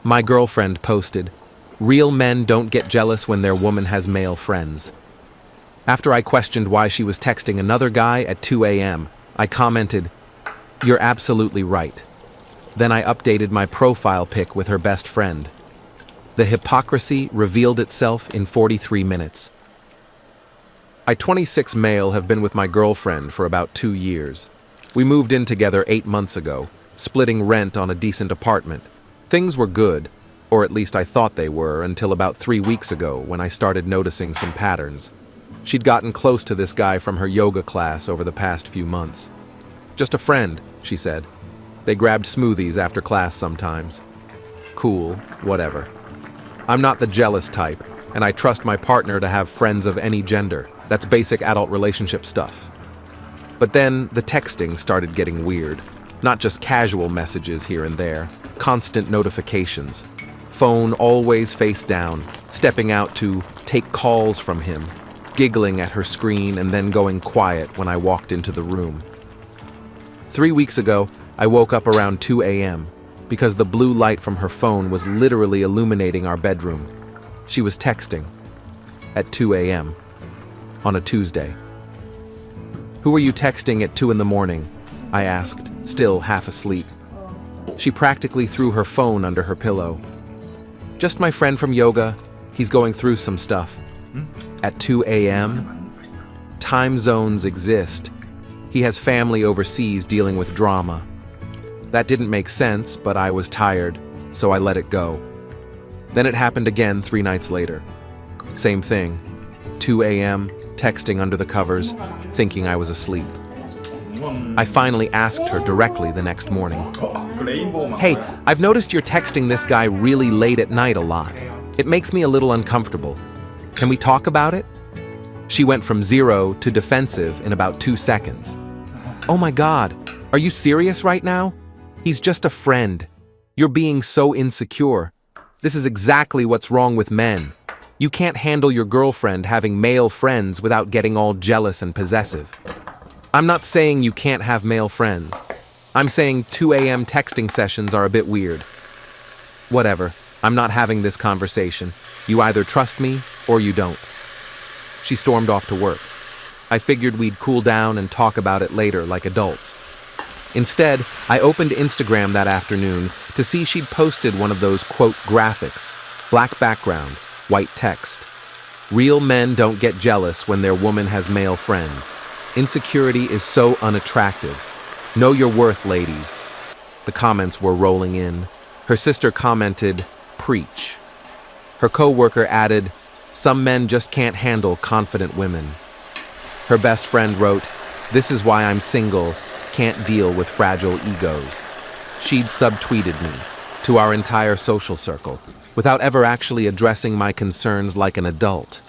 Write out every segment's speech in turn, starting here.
My girlfriend posted, "Real men don't get jealous when their woman has male friends." After I questioned why she was texting another guy at 2 a.m., I commented, "You're absolutely right." Then I updated my profile pic with her best friend. The hypocrisy revealed itself in 43 minutes. I, 26 male, have been with my girlfriend for about 2 years. We moved in together 8 months ago, splitting rent on a decent apartment. Things were good, or at least I thought they were, until about 3 weeks ago when I started noticing some patterns. She'd gotten close to this guy from her yoga class over the past few months. "Just a friend," she said. "They grabbed smoothies after class sometimes." Cool, whatever. I'm not the jealous type, and I trust my partner to have friends of any gender. That's basic adult relationship stuff. But then the texting started getting weird. Not just casual messages here and there, constant notifications. Phone always face down, stepping out to take calls from him, giggling at her screen and then going quiet when I walked into the room. 3 weeks ago, I woke up around 2 a.m. because the blue light from her phone was literally illuminating our bedroom. She was texting at 2 a.m. on a Tuesday. "Who are you texting at 2 in the morning?" I asked, still half asleep. She practically threw her phone under her pillow. "Just my friend from yoga. He's going through some stuff." At 2 a.m.? Time zones exist. He has family overseas dealing with drama. That didn't make sense, but I was tired, so I let it go. Then it happened again 3 nights later. Same thing. 2 a.m., texting under the covers, thinking I was asleep. I finally asked her directly the next morning. "Hey, I've noticed you're texting this guy really late at night a lot. It makes me a little uncomfortable. Can we talk about it?" She went from 0 to defensive in about 2 seconds. "Oh my God, are you serious right now? He's just a friend. You're being so insecure. This is exactly what's wrong with men. You can't handle your girlfriend having male friends without getting all jealous and possessive." I'm not saying you can't have male friends. I'm saying 2 a.m. texting sessions are a bit weird. Whatever, I'm not having this conversation. You either trust me or you don't. She stormed off to work. I figured we'd cool down and talk about it later like adults. Instead, I opened Instagram that afternoon to see she'd posted one of those quote graphics, black background, white text. "Real men don't get jealous when their woman has male friends. Insecurity is so unattractive. Know your worth, ladies." The comments were rolling in. Her sister commented, "Preach." Her co-worker added, "Some men just can't handle confident women." Her best friend wrote, "This is why I'm single, can't deal with fragile egos." She'd subtweeted me to our entire social circle without ever actually addressing my concerns like an adult.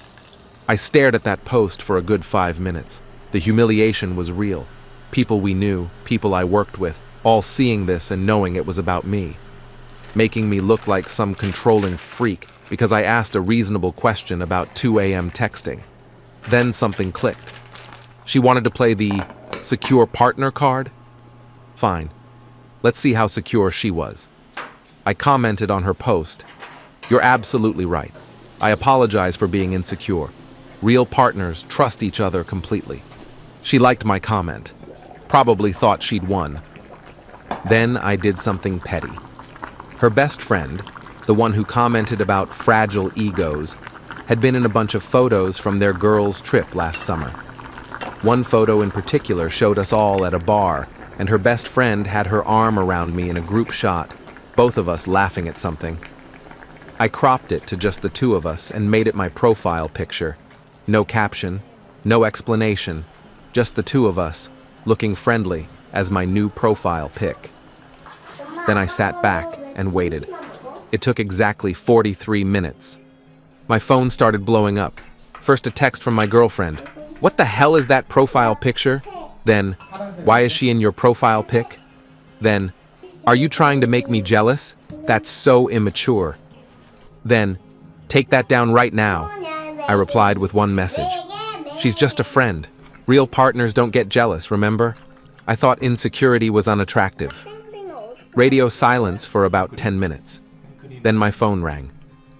I stared at that post for a good 5 minutes. The humiliation was real. People we knew, people I worked with, all seeing this and knowing it was about me. Making me look like some controlling freak because I asked a reasonable question about 2 a.m. texting. Then something clicked. She wanted to play the secure partner card? Fine. Let's see how secure she was. I commented on her post. "You're absolutely right. I apologize for being insecure. Real partners trust each other completely." She liked my comment. Probably thought she'd won. Then I did something petty. Her best friend, the one who commented about fragile egos, had been in a bunch of photos from their girls' trip last summer. One photo in particular showed us all at a bar, and her best friend had her arm around me in a group shot, both of us laughing at something. I cropped it to just the two of us and made it my profile picture. No caption, no explanation, just the two of us, looking friendly as my new profile pic. Then I sat back and waited. It took exactly 43 minutes. My phone started blowing up. First a text from my girlfriend. "What the hell is that profile picture?" Then, "Why is she in your profile pic?" Then, "Are you trying to make me jealous? That's so immature." Then, "Take that down right now," I replied with one message. "She's just a friend. Real partners don't get jealous, remember? I thought insecurity was unattractive." Radio silence for about 10 minutes. Then my phone rang.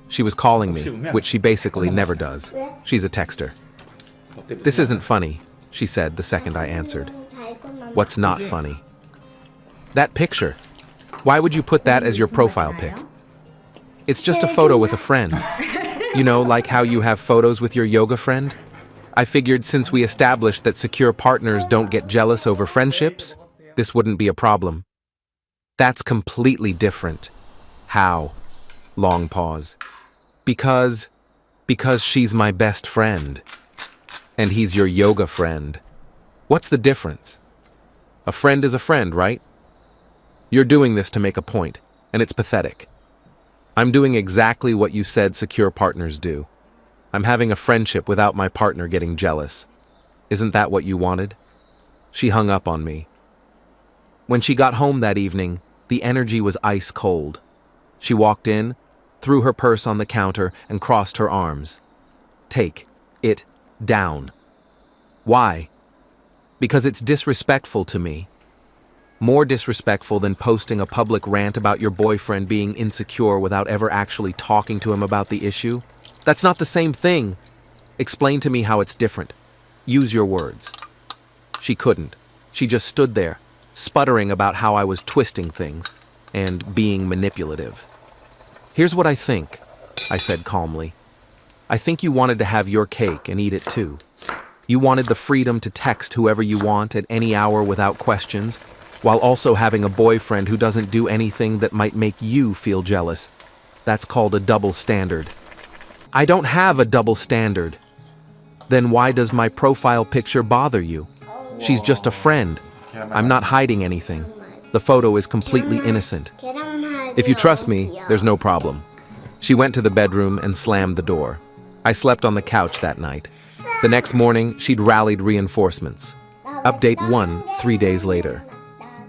She was calling me, which she basically never does. She's a texter. "This isn't funny," she said the second I answered. "What's not funny?" "That picture. Why would you put that as your profile pic?" "It's just a photo with a friend. You know, like how you have photos with your yoga friend? I figured since we established that secure partners don't get jealous over friendships, this wouldn't be a problem." "That's completely different." "How?" Long pause. Because she's my best friend. And he's your yoga friend. What's the difference? A friend is a friend, right? You're doing this to make a point, and it's pathetic. I'm doing exactly what you said secure partners do. I'm having a friendship without my partner getting jealous. Isn't that what you wanted? She hung up on me. When she got home that evening, the energy was ice cold. She walked in, threw her purse on the counter, and crossed her arms. "Take it down." "Why?" "Because it's disrespectful to me. More disrespectful than posting a public rant about your boyfriend being insecure without ever actually talking to him about the issue. That's not the same thing. Explain to me how it's different. Use your words." She couldn't. She just stood there, sputtering about how I was twisting things and being manipulative. "Here's what I think," I said calmly. "I think you wanted to have your cake and eat it too. You wanted the freedom to text whoever you want at any hour without questions, while also having a boyfriend who doesn't do anything that might make you feel jealous. That's called a double standard." "I don't have a double standard." "Then why does my profile picture bother you? She's just a friend. I'm not hiding anything. The photo is completely innocent. If you trust me, there's no problem." She went to the bedroom and slammed the door. I slept on the couch that night. The next morning, she'd rallied reinforcements. Update 1, 3 days later.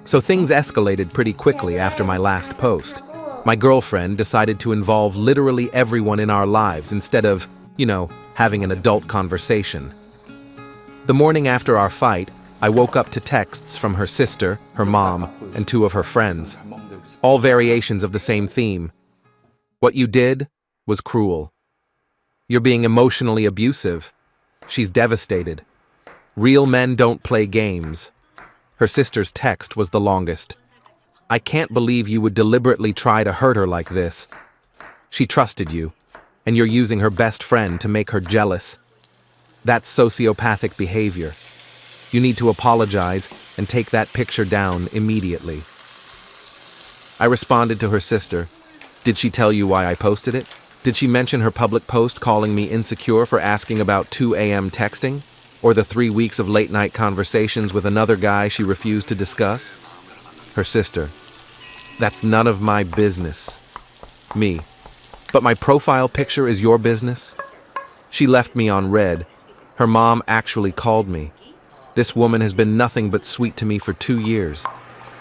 So things escalated pretty quickly after my last post. My girlfriend decided to involve literally everyone in our lives instead of, having an adult conversation. The morning after our fight, I woke up to texts from her sister, her mom, and 2 of her friends. All variations of the same theme. "What you did was cruel. You're being emotionally abusive. She's devastated. Real men don't play games." Her sister's text was the longest. "I can't believe you would deliberately try to hurt her like this. She trusted you, and you're using her best friend to make her jealous. That's sociopathic behavior. You need to apologize and take that picture down immediately." I responded to her sister. "Did she tell you why I posted it? Did she mention her public post calling me insecure for asking about 2 a.m. texting? Or the 3 weeks of late-night conversations with another guy she refused to discuss?" Her sister. "That's none of my business." Me. "But my profile picture is your business?" She left me on red. Her mom actually called me. This woman has been nothing but sweet to me for 2 years.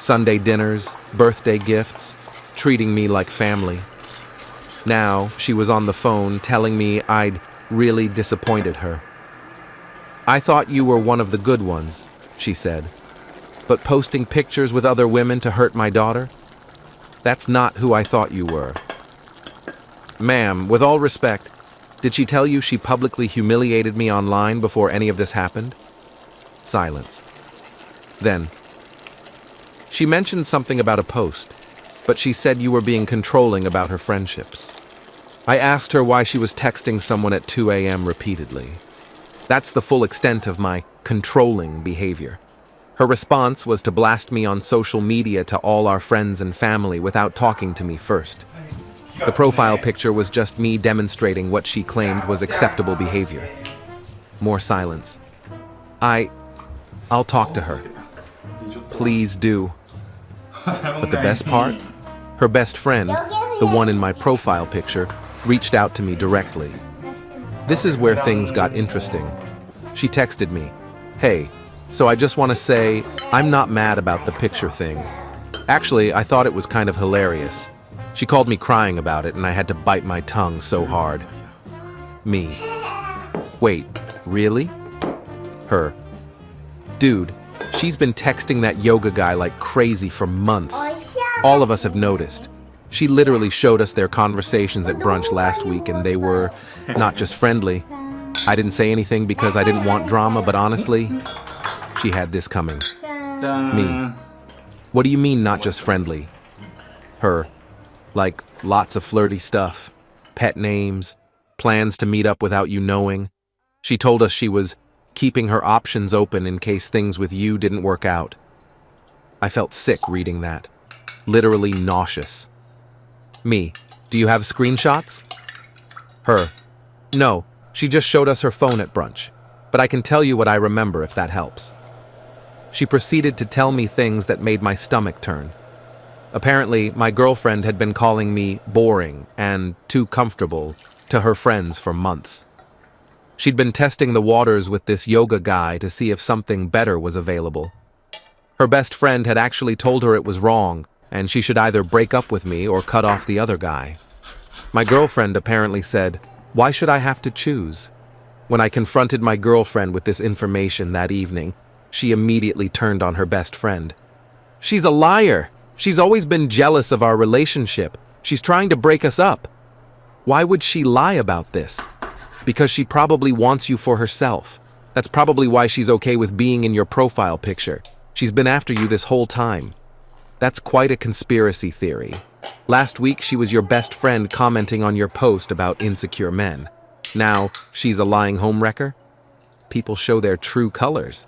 Sunday dinners, birthday gifts, treating me like family. Now, she was on the phone telling me I'd really disappointed her. "I thought you were one of the good ones," she said. "But posting pictures with other women to hurt my daughter? That's not who I thought you were." "Ma'am, with all respect, did she tell you she publicly humiliated me online before any of this happened?" Silence. Then, "She mentioned something about a post, but she said you were being controlling about her friendships." I asked her why she was texting someone at 2 a.m. repeatedly. That's the full extent of my controlling behavior. Her response was to blast me on social media to all our friends and family without talking to me first. The profile picture was just me demonstrating what she claimed was acceptable behavior. More silence. I'll talk to her. Please do. But the best part? Her best friend, the one in my profile picture, reached out to me directly. This is where things got interesting. She texted me, "Hey, so I just want to say, I'm not mad about the picture thing. Actually, I thought it was kind of hilarious." She called me crying about it, and I had to bite my tongue so hard. Me. "Wait, really?" Her. "Dude, she's been texting that yoga guy like crazy for months. All of us have noticed. She literally showed us their conversations at brunch last week, and they were not just friendly. I didn't say anything because I didn't want drama, but honestly, she had this coming. Me. What do you mean not just friendly? Her. Like lots of flirty stuff. Pet names. Plans to meet up without you knowing. She told us she was keeping her options open in case things with you didn't work out. I felt sick reading that. Literally nauseous. Me. Do you have screenshots? Her. No, she just showed us her phone at brunch. But I can tell you what I remember if that helps. She proceeded to tell me things that made my stomach turn. Apparently, my girlfriend had been calling me boring and too comfortable to her friends for months. She'd been testing the waters with this yoga guy to see if something better was available. Her best friend had actually told her it was wrong, and she should either break up with me or cut off the other guy. My girlfriend apparently said, "Why should I have to choose?" When I confronted my girlfriend with this information that evening, she immediately turned on her best friend. "She's a liar! She's always been jealous of our relationship. She's trying to break us up." Why would she lie about this? Because she probably wants you for herself. That's probably why she's okay with being in your profile picture. She's been after you this whole time. That's quite a conspiracy theory. Last week she was your best friend commenting on your post about insecure men. Now she's a lying homewrecker? People show their true colors.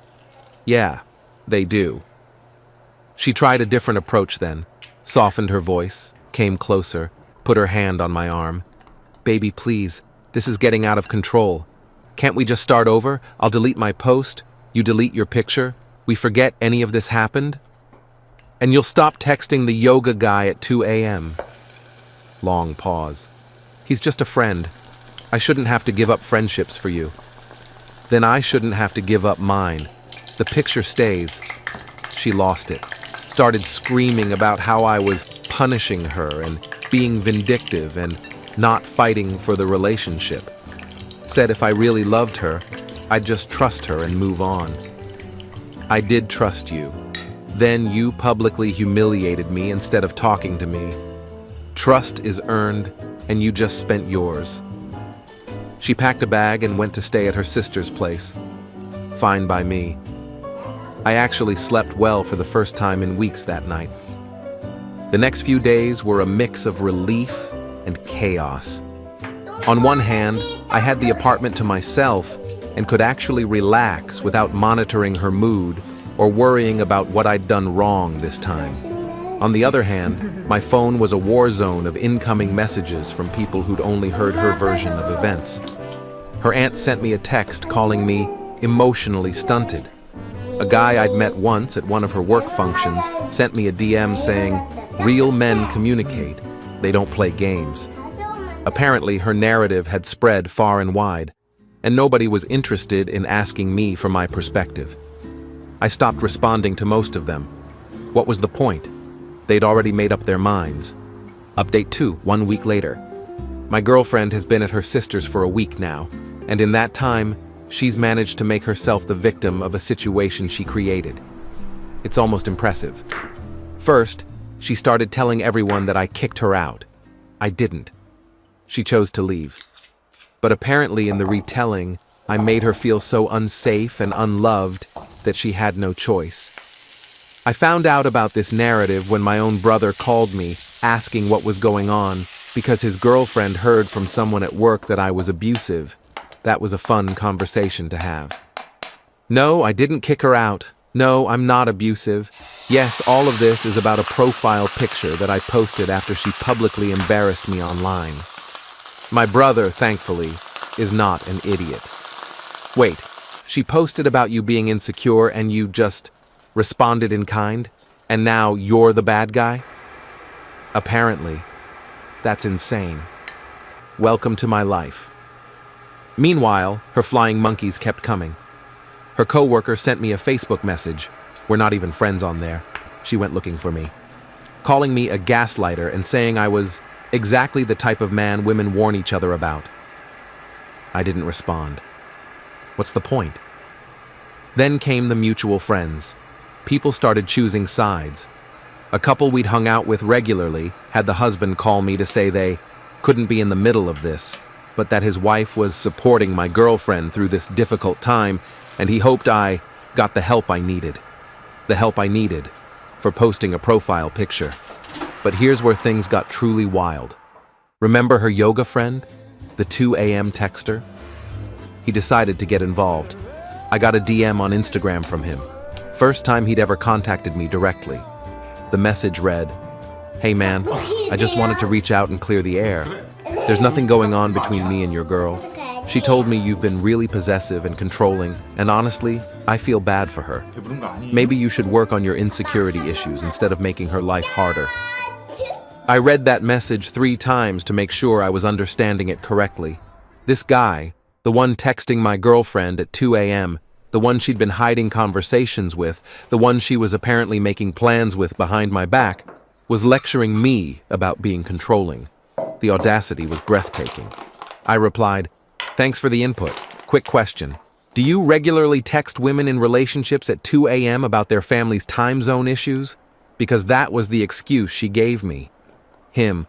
Yeah, they do. She tried a different approach then, softened her voice, came closer, put her hand on my arm. "Baby, please, this is getting out of control. Can't we just start over? I'll delete my post, you delete your picture, we forget any of this happened? And you'll stop texting the yoga guy at 2 a.m. Long pause. He's just a friend. I shouldn't have to give up friendships for you. Then I shouldn't have to give up mine. The picture stays. She lost it. Started screaming about how I was punishing her and being vindictive and not fighting for the relationship. Said if I really loved her, I'd just trust her and move on. I did trust you. Then you publicly humiliated me instead of talking to me. Trust is earned, and you just spent yours. She packed a bag and went to stay at her sister's place. Fine by me. I actually slept well for the first time in weeks that night. The next few days were a mix of relief and chaos. On one hand, I had the apartment to myself and could actually relax without monitoring her mood or worrying about what I'd done wrong this time. On the other hand, my phone was a war zone of incoming messages from people who'd only heard her version of events. Her aunt sent me a text calling me emotionally stunted. A guy I'd met once at one of her work functions sent me a DM saying, "Real men communicate. They don't play games." Apparently, her narrative had spread far and wide, and nobody was interested in asking me for my perspective. I stopped responding to most of them. What was the point? They'd already made up their minds. Update 2, 1 week later. My girlfriend has been at her sister's for a week now, and in that time, she's managed to make herself the victim of a situation she created. It's almost impressive. First, she started telling everyone that I kicked her out. I didn't. She chose to leave. But apparently in the retelling, I made her feel so unsafe and unloved that she had no choice. I found out about this narrative when my own brother called me, asking what was going on, because his girlfriend heard from someone at work that I was abusive. That was a fun conversation to have. No, I didn't kick her out. No, I'm not abusive. Yes, all of this is about a profile picture that I posted after she publicly embarrassed me online. My brother, thankfully, is not an idiot. Wait, she posted about you being insecure and you just responded in kind? And now you're the bad guy? Apparently. That's insane. Welcome to my life. Meanwhile, her flying monkeys kept coming. Her coworker sent me a Facebook message. We're not even friends on there. She went looking for me. Calling me a gaslighter and saying I was exactly the type of man women warn each other about. I didn't respond. What's the point? Then came the mutual friends. People started choosing sides. A couple we'd hung out with regularly had the husband call me to say they couldn't be in the middle of this, but that his wife was supporting my girlfriend through this difficult time, and he hoped I got the help I needed. The help I needed for posting a profile picture. But here's where things got truly wild. Remember her yoga friend? The 2 a.m. texter? He decided to get involved. I got a DM on Instagram from him. First time he'd ever contacted me directly. The message read, "Hey man, I just wanted to reach out and clear the air. There's nothing going on between me and your girl. She told me you've been really possessive and controlling, and honestly, I feel bad for her. Maybe you should work on your insecurity issues instead of making her life harder." I read that message 3 times to make sure I was understanding it correctly. This guy, the one texting my girlfriend at 2 a.m., the one she'd been hiding conversations with, the one she was apparently making plans with behind my back, was lecturing me about being controlling. The audacity was breathtaking. I replied, "Thanks for the input. Quick question. Do you regularly text women in relationships at 2 a.m. about their family's time zone issues? Because that was the excuse she gave me." Him,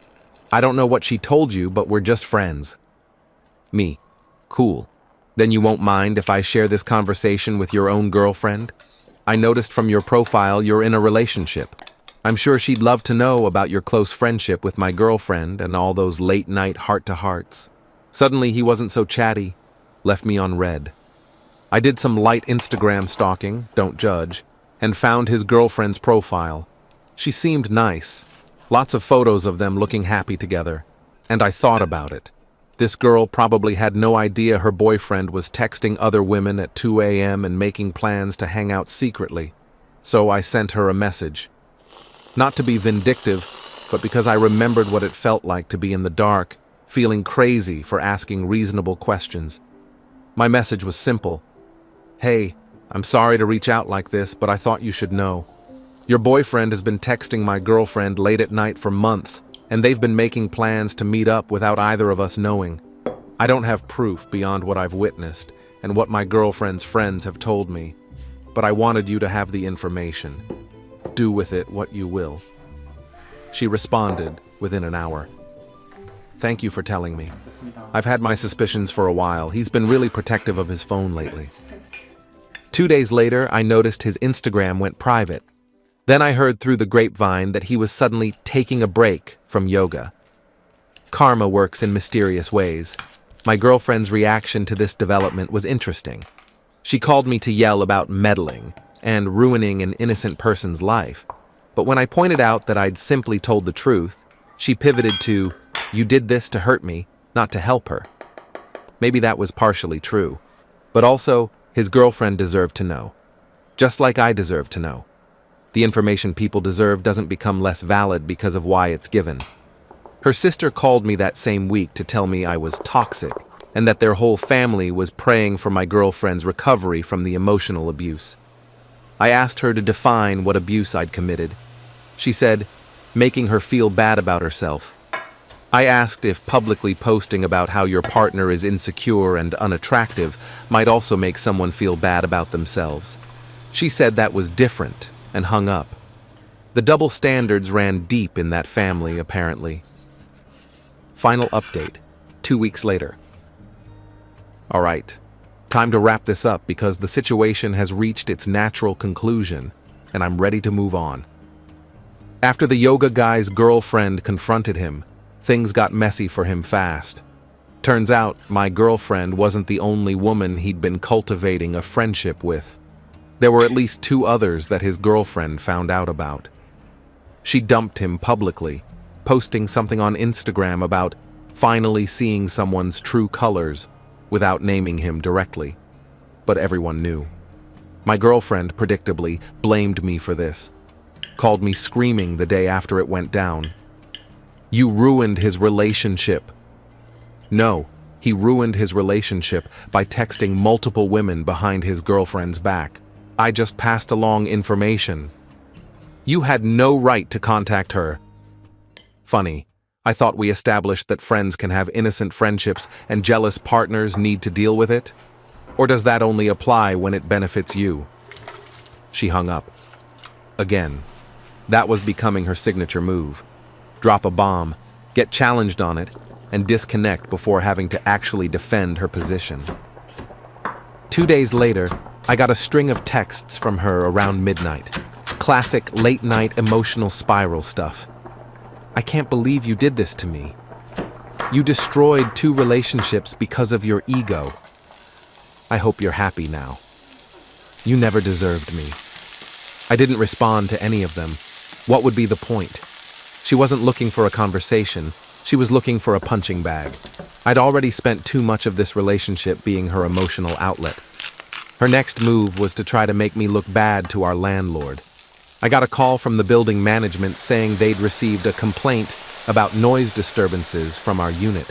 "I don't know what she told you, but we're just friends." Me, "Cool. Then you won't mind if I share this conversation with your own girlfriend? I noticed from your profile you're in a relationship. I'm sure she'd love to know about your close friendship with my girlfriend and all those late-night heart-to-hearts." Suddenly he wasn't so chatty, left me on red. I did some light Instagram stalking, don't judge, and found his girlfriend's profile. She seemed nice. Lots of photos of them looking happy together. And I thought about it. This girl probably had no idea her boyfriend was texting other women at 2 a.m. and making plans to hang out secretly. So I sent her a message. Not to be vindictive, but because I remembered what it felt like to be in the dark, feeling crazy for asking reasonable questions. My message was simple. "Hey, I'm sorry to reach out like this, but I thought you should know. Your boyfriend has been texting my girlfriend late at night for months, and they've been making plans to meet up without either of us knowing. I don't have proof beyond what I've witnessed and what my girlfriend's friends have told me, but I wanted you to have the information. Do with it what you will." She responded within an hour. "Thank you for telling me. I've had my suspicions for a while. He's been really protective of his phone lately." 2 days later, I noticed his Instagram went private. Then I heard through the grapevine that he was suddenly taking a break from yoga. Karma works in mysterious ways. My girlfriend's reaction to this development was interesting. She called me to yell about meddling and ruining an innocent person's life. But when I pointed out that I'd simply told the truth, she pivoted to, "You did this to hurt me, not to help her." Maybe that was partially true. But also, his girlfriend deserved to know. Just like I deserve to know. The information people deserve doesn't become less valid because of why it's given. Her sister called me that same week to tell me I was toxic and that their whole family was praying for my girlfriend's recovery from the emotional abuse. I asked her to define what abuse I'd committed. She said, making her feel bad about herself. I asked if publicly posting about how your partner is insecure and unattractive might also make someone feel bad about themselves. She said that was different and hung up. The double standards ran deep in that family, apparently. Final update, 2 weeks later. All right, time to wrap this up because the situation has reached its natural conclusion and I'm ready to move on. After the yoga guy's girlfriend confronted him, things got messy for him fast. Turns out my girlfriend wasn't the only woman he'd been cultivating a friendship with. There were at least 2 others that his girlfriend found out about. She dumped him publicly, posting something on Instagram about finally seeing someone's true colors without naming him directly. But everyone knew. My girlfriend, predictably, blamed me for this. Called me screaming the day after it went down. "You ruined his relationship." No, he ruined his relationship by texting multiple women behind his girlfriend's back. I just passed along information. You had no right to contact her. Funny, I thought we established that friends can have innocent friendships and jealous partners need to deal with it? Or does that only apply when it benefits you? She hung up. Again. That was becoming her signature move. Drop a bomb, get challenged on it, and disconnect before having to actually defend her position. 2 days later, I got a string of texts from her around midnight. Classic late-night emotional spiral stuff. I can't believe you did this to me. You destroyed 2 relationships because of your ego. I hope you're happy now. You never deserved me. I didn't respond to any of them. What would be the point? She wasn't looking for a conversation. She was looking for a punching bag. I'd already spent too much of this relationship being her emotional outlet. Her next move was to try to make me look bad to our landlord. I got a call from the building management saying they'd received a complaint about noise disturbances from our unit,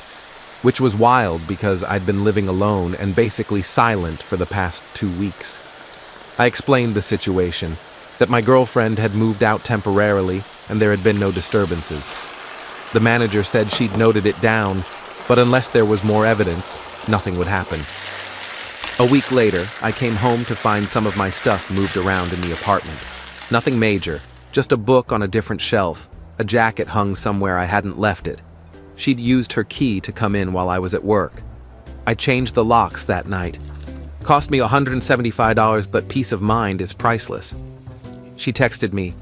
which was wild because I'd been living alone and basically silent for the past 2 weeks. I explained the situation, that my girlfriend had moved out temporarily and there had been no disturbances. The manager said she'd noted it down, but unless there was more evidence, nothing would happen. A week later, I came home to find some of my stuff moved around in the apartment. Nothing major, just a book on a different shelf, a jacket hung somewhere I hadn't left it. She'd used her key to come in while I was at work. I changed the locks that night. Cost me $175, but peace of mind is priceless. She texted me,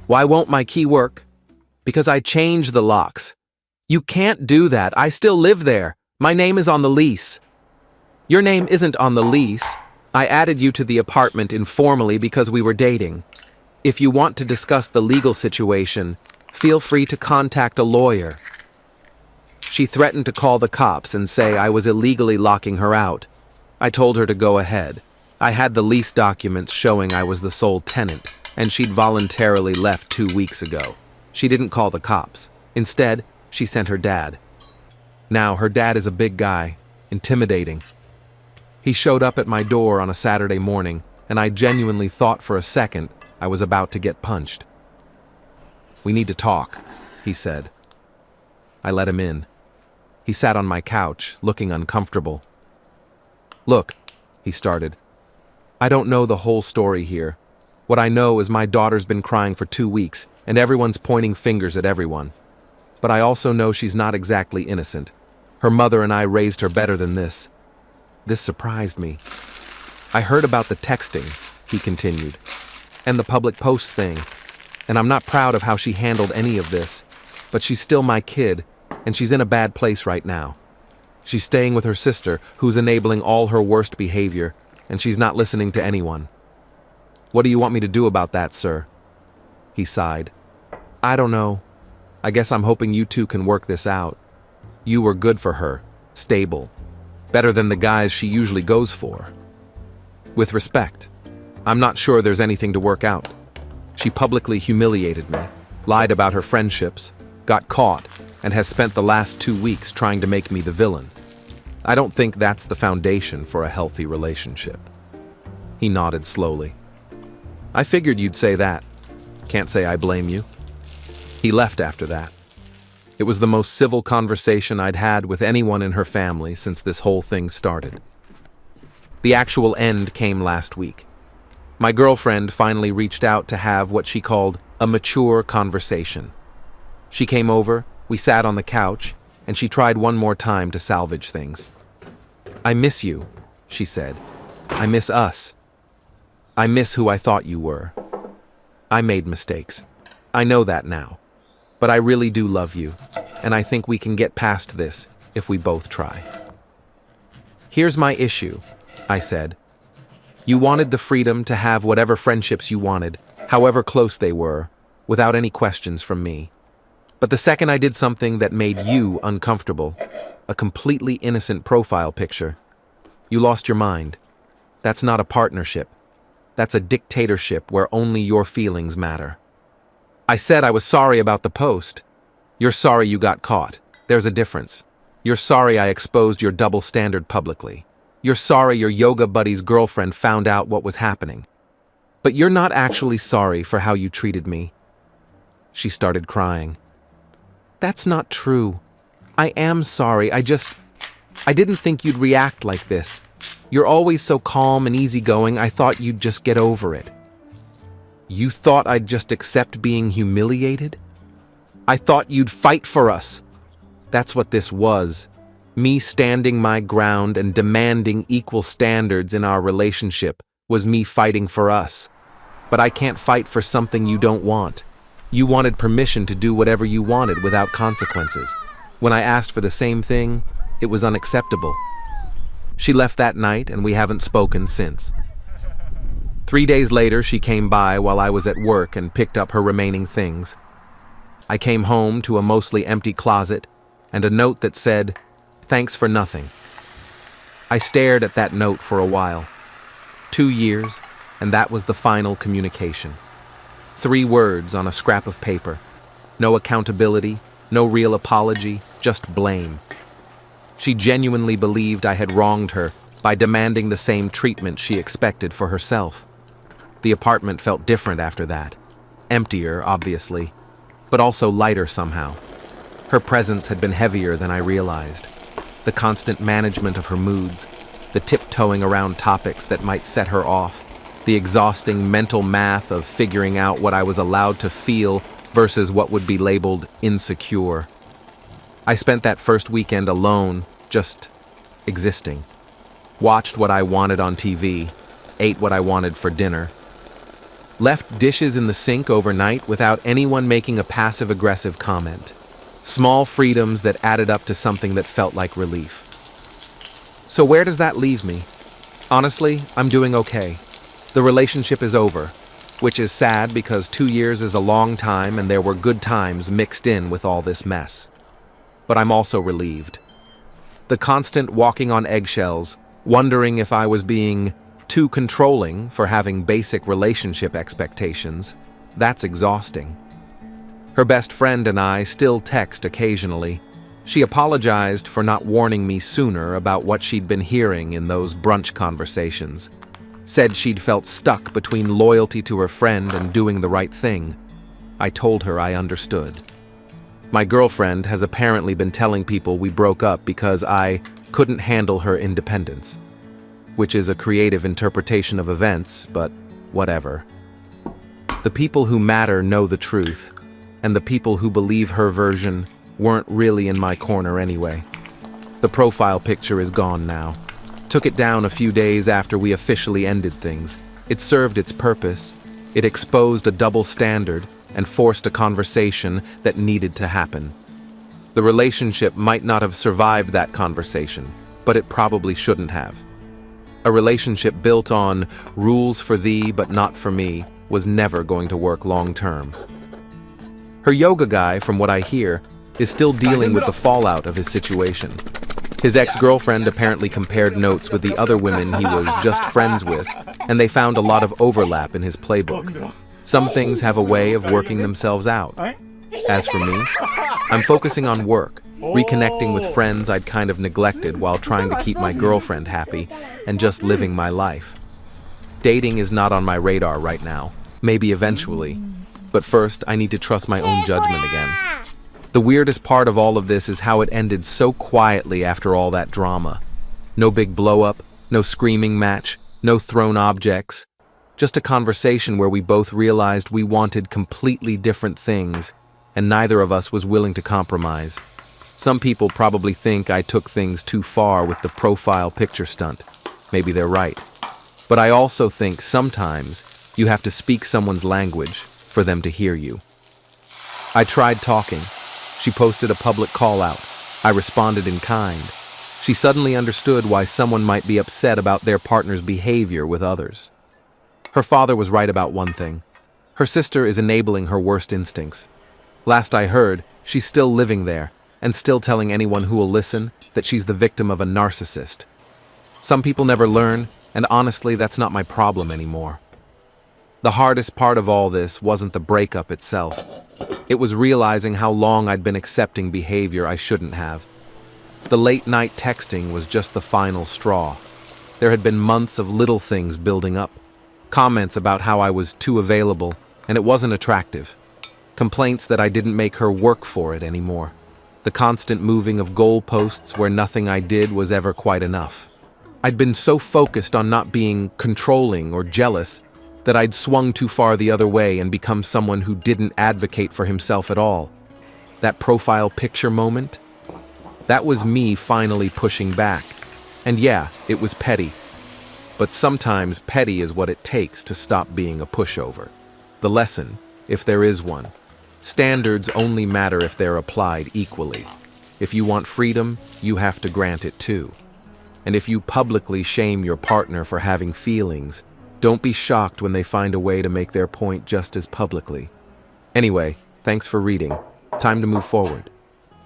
"Why won't my key work?" "Because I changed the locks." "You can't do that. I still live there. My name is on the lease." "Your name isn't on the lease. I added you to the apartment informally because we were dating. If you want to discuss the legal situation, feel free to contact a lawyer." She threatened to call the cops and say I was illegally locking her out. I told her to go ahead. I had the lease documents showing I was the sole tenant, and she'd voluntarily left 2 weeks ago. She didn't call the cops. Instead, she sent her dad. Now, her dad is a big guy, intimidating. He showed up at my door on a Saturday morning, and I genuinely thought for a second I was about to get punched. "We need to talk," he said. I let him in. He sat on my couch, looking uncomfortable. "Look," he started. "I don't know the whole story here. What I know is my daughter's been crying for 2 weeks, and everyone's pointing fingers at everyone. But I also know she's not exactly innocent. Her mother and I raised her better than this." This surprised me. "I heard about the texting," he continued, "and the public post thing, and I'm not proud of how she handled any of this, but she's still my kid, and she's in a bad place right now. She's staying with her sister, who's enabling all her worst behavior, and she's not listening to anyone. What do you want me to do about that, sir?" He sighed. "I don't know. I guess I'm hoping you two can work this out. You were good for her, stable, better than the guys she usually goes for. With respect, I'm not sure there's anything to work out. She publicly humiliated me, lied about her friendships, got caught, and has spent the last 2 weeks trying to make me the villain. I don't think that's the foundation for a healthy relationship." He nodded slowly. "I figured you'd say that. Can't say I blame you." He left after that. It was the most civil conversation I'd had with anyone in her family since this whole thing started. The actual end came last week. My girlfriend finally reached out to have what she called a mature conversation. She came over, we sat on the couch, and she tried one more time to salvage things. "I miss you," she said. "I miss us. I miss who I thought you were. I made mistakes. I know that now. But I really do love you, and I think we can get past this if we both try." "Here's my issue," I said. "You wanted the freedom to have whatever friendships you wanted, however close they were, without any questions from me. But the second I did something that made you uncomfortable, a completely innocent profile picture, you lost your mind. That's not a partnership. That's a dictatorship where only your feelings matter." I said I was sorry about the post. "You're sorry you got caught. There's a difference. You're sorry I exposed your double standard publicly. You're sorry your yoga buddy's girlfriend found out what was happening. But you're not actually sorry for how you treated me." She started crying. "That's not true. I am sorry. I didn't think you'd react like this. You're always so calm and easygoing, I thought you'd just get over it." You thought I'd just accept being humiliated? I thought you'd fight for us. That's what this was. Me standing my ground and demanding equal standards in our relationship was me fighting for us. But I can't fight for something you don't want. You wanted permission to do whatever you wanted without consequences. When I asked for the same thing, it was unacceptable. She left that night and we haven't spoken since. 3 days later, she came by while I was at work and picked up her remaining things. I came home to a mostly empty closet and a note that said, "Thanks for nothing." I stared at that note for a while. 2 years, and that was the final communication. 3 words on a scrap of paper. No accountability, no real apology, just blame. She genuinely believed I had wronged her by demanding the same treatment she expected for herself. The apartment felt different after that. Emptier, obviously, but also lighter somehow. Her presence had been heavier than I realized. The constant management of her moods, the tiptoeing around topics that might set her off, the exhausting mental math of figuring out what I was allowed to feel versus what would be labeled insecure. I spent that first weekend alone, just existing. Watched what I wanted on TV, ate what I wanted for dinner. Left dishes in the sink overnight without anyone making a passive-aggressive comment. Small freedoms that added up to something that felt like relief. So where does that leave me? Honestly, I'm doing okay. The relationship is over, which is sad because 2 years is a long time and there were good times mixed in with all this mess. But I'm also relieved. The constant walking on eggshells, wondering if I was being too controlling for having basic relationship expectations, that's exhausting. Her best friend and I still text occasionally. She apologized for not warning me sooner about what she'd been hearing in those brunch conversations. Said she'd felt stuck between loyalty to her friend and doing the right thing. I told her I understood. My girlfriend has apparently been telling people we broke up because I couldn't handle her independence, which is a creative interpretation of events, but whatever. The people who matter know the truth, and the people who believe her version weren't really in my corner anyway. The profile picture is gone now. Took it down a few days after we officially ended things. It served its purpose. It exposed a double standard and forced a conversation that needed to happen. The relationship might not have survived that conversation, but it probably shouldn't have. A relationship built on rules for thee but not for me was never going to work long term. Her yoga guy, from what I hear, is still dealing with the fallout of his situation. His ex-girlfriend apparently compared notes with the other women he was just friends with, and they found a lot of overlap in his playbook. Some things have a way of working themselves out. As for me, I'm focusing on work, reconnecting with friends I'd kind of neglected while trying to keep my girlfriend happy and just living my life. Dating is not on my radar right now, maybe eventually, but first I need to trust my own judgment again. The weirdest part of all of this is how it ended so quietly after all that drama. No big blow-up, no screaming match, no thrown objects. Just a conversation where we both realized we wanted completely different things, and neither of us was willing to compromise. Some people probably think I took things too far with the profile picture stunt. Maybe they're right. But I also think sometimes you have to speak someone's language for them to hear you. I tried talking. She posted a public call-out. I responded in kind. She suddenly understood why someone might be upset about their partner's behavior with others. Her father was right about one thing. Her sister is enabling her worst instincts. Last I heard, she's still living there, and still telling anyone who will listen that she's the victim of a narcissist. Some people never learn, and honestly, that's not my problem anymore. The hardest part of all this wasn't the breakup itself. It was realizing how long I'd been accepting behavior I shouldn't have. The late-night texting was just the final straw. There had been months of little things building up. Comments about how I was too available, and it wasn't attractive. Complaints that I didn't make her work for it anymore. The constant moving of goalposts where nothing I did was ever quite enough. I'd been so focused on not being controlling or jealous that I'd swung too far the other way and become someone who didn't advocate for himself at all. That profile picture moment? That was me finally pushing back. And yeah, it was petty. But sometimes petty is what it takes to stop being a pushover. The lesson, if there is one: standards only matter if they're applied equally. If you want freedom, you have to grant it too. And if you publicly shame your partner for having feelings, don't be shocked when they find a way to make their point just as publicly. Anyway, thanks for reading. Time to move forward.